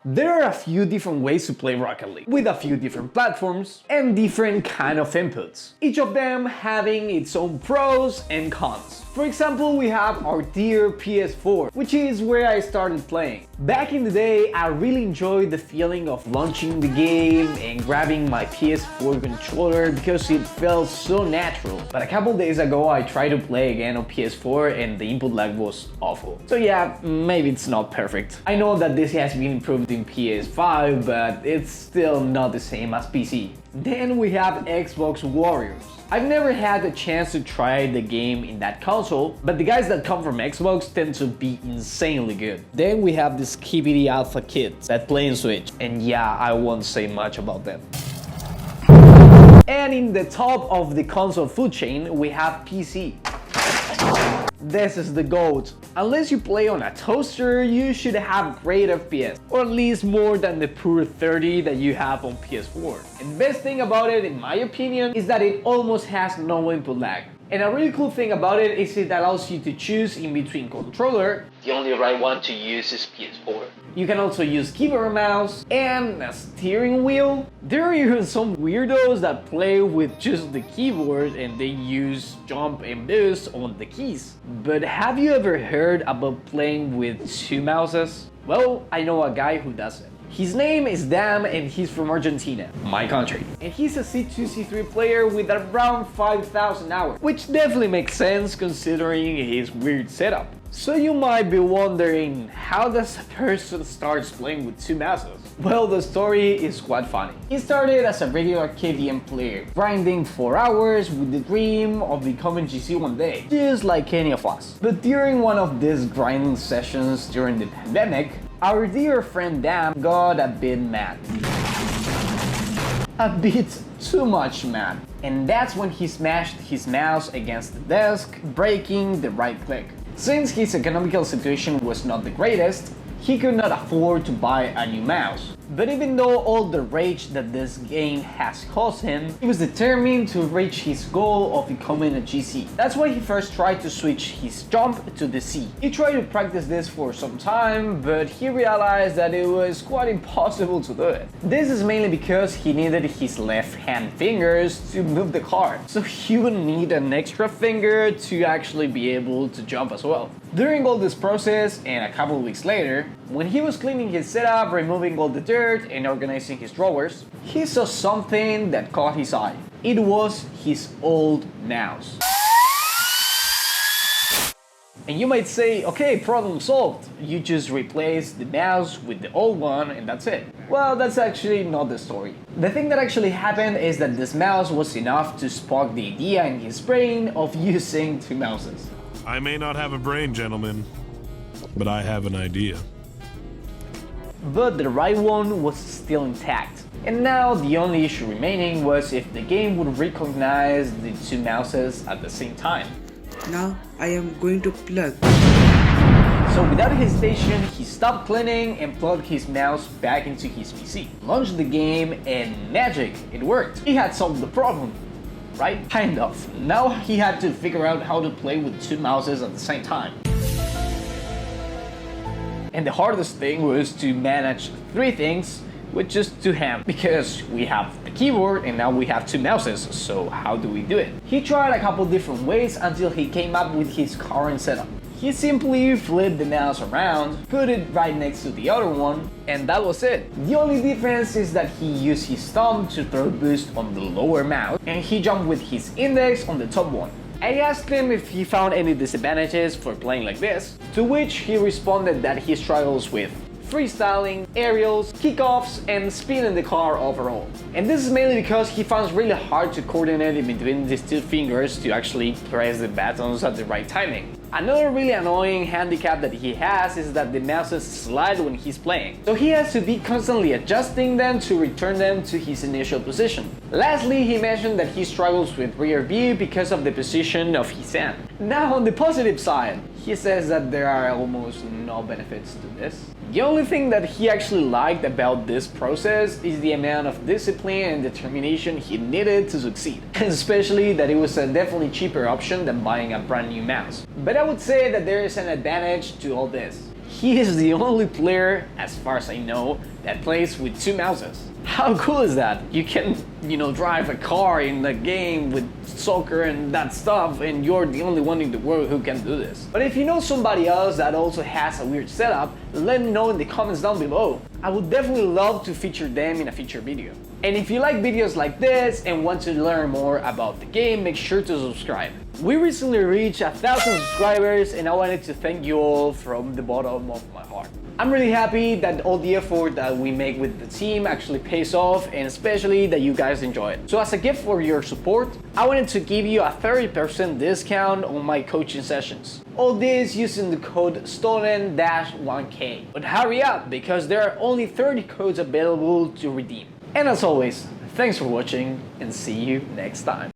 There are a few different ways to play Rocket League, with a few different platforms and different kind of inputs, each of them having its own pros and cons. For example, we have our dear PS4, which is where I started playing. Back in the day, I really enjoyed the feeling of launching the game and grabbing my PS4 controller because it felt so natural. But a couple days ago, I tried to play again on PS4 and the input lag was awful. So yeah, maybe it's not perfect. I know that this has been improved in PS5, but it's still not the same as PC. Then we have Xbox Warriors. I've never had the chance to try the game in that console, but the guys that come from Xbox tend to be insanely good. Then we have the Liquipedia Alpha kids that play in Switch, and yeah, I won't say much about them. And in the top of the console food chain, we have PC. This is the GOAT. Unless you play on a toaster, you should have great FPS, or at least more than the poor 30 that you have on PS4. And the best thing about it, in my opinion, is that it almost has no input lag. And a really cool thing about it is it allows you to choose in between controller. The only right one to use is PS4. You can also use keyboard and mouse and a steering wheel. There are even some weirdos that play with just the keyboard and they use jump and boost on the keys. But have you ever heard about playing with two mouses? Well, I know a guy who does it. His name is Dam and he's from Argentina, my country. And he's a C2, C3 player with around 5,000 hours, which definitely makes sense considering his weird setup. So you might be wondering, how does a person start playing with two mouses? Well, the story is quite funny. He started as a regular KVM player, grinding for hours with the dream of becoming GC one day, just like any of us. But during one of these grinding sessions during the pandemic, our dear friend Dam got a bit mad. A bit too much mad. And that's when he smashed his mouse against the desk, breaking the right click. Since his economical situation was not the greatest, he could not afford to buy a new mouse. But even though all the rage that this game has caused him, he was determined to reach his goal of becoming a GC. That's why he first tried to switch his jump to the C. He tried to practice this for some time, but he realized that it was quite impossible to do it. This is mainly because he needed his left hand fingers to move the card, so he would need an extra finger to actually be able to jump as well. During all this process, and a couple of weeks later, when he was cleaning his setup, removing all the dirt, and organizing his drawers, he saw something that caught his eye. It was his old mouse. And you might say, okay, problem solved. You just replace the mouse with the old one and that's it. Well, that's actually not the story. The thing that actually happened is that this mouse was enough to spark the idea in his brain of using two mouses. I may not have a brain, gentlemen, but I have an idea. But the right one was still intact. And now the only issue remaining was if the game would recognize the two mouses at the same time. Now I am going to plug. So without hesitation, he stopped cleaning and plugged his mouse back into his PC. Launched the game and magic, it worked. He had solved the problem. Right? Kind of. Now he had to figure out how to play with two mouses at the same time. And the hardest thing was to manage three things with just two hands, because we have the keyboard and now we have two mouses, so how do we do it? He tried a couple different ways until he came up with his current setup. He simply flipped the mouse around, put it right next to the other one, and that was it. The only difference is that he used his thumb to throw boost on the lower mouse, and he jumped with his index on the top one. I asked him if he found any disadvantages for playing like this, to which he responded that he struggles with freestyling, aerials, kickoffs, and spinning the car overall. And this is mainly because he finds it really hard to coordinate in between these two fingers to actually press the buttons at the right timing. Another really annoying handicap that he has is that the mouses slide when he's playing, so he has to be constantly adjusting them to return them to his initial position. Lastly, he mentioned that he struggles with rear view because of the position of his hand. Now on the positive side, he says that there are almost no benefits to this. The only thing that he actually liked about this process is the amount of discipline and determination he needed to succeed, especially that it was a definitely cheaper option than buying a brand new mouse. But I would say that there is an advantage to all this. He is the only player, as far as I know, that plays with 2 mouses. How cool is that? You can, drive a car in the game with soccer and that stuff, and you're the only one in the world who can do this. But if you know somebody else that also has a weird setup, let me know in the comments down below. I would definitely love to feature them in a future video. And if you like videos like this and want to learn more about the game, make sure to subscribe. We recently reached 1,000 subscribers, and I wanted to thank you all from the bottom of my heart. I'm really happy that all the effort that we make with the team actually pays off, and especially that you guys enjoy it. So as a gift for your support, I wanted to give you a 30% discount on my coaching sessions. All this using the code stolen-1k. But hurry up, because there are only 30 codes available to redeem. And as always, thanks for watching, and see you next time.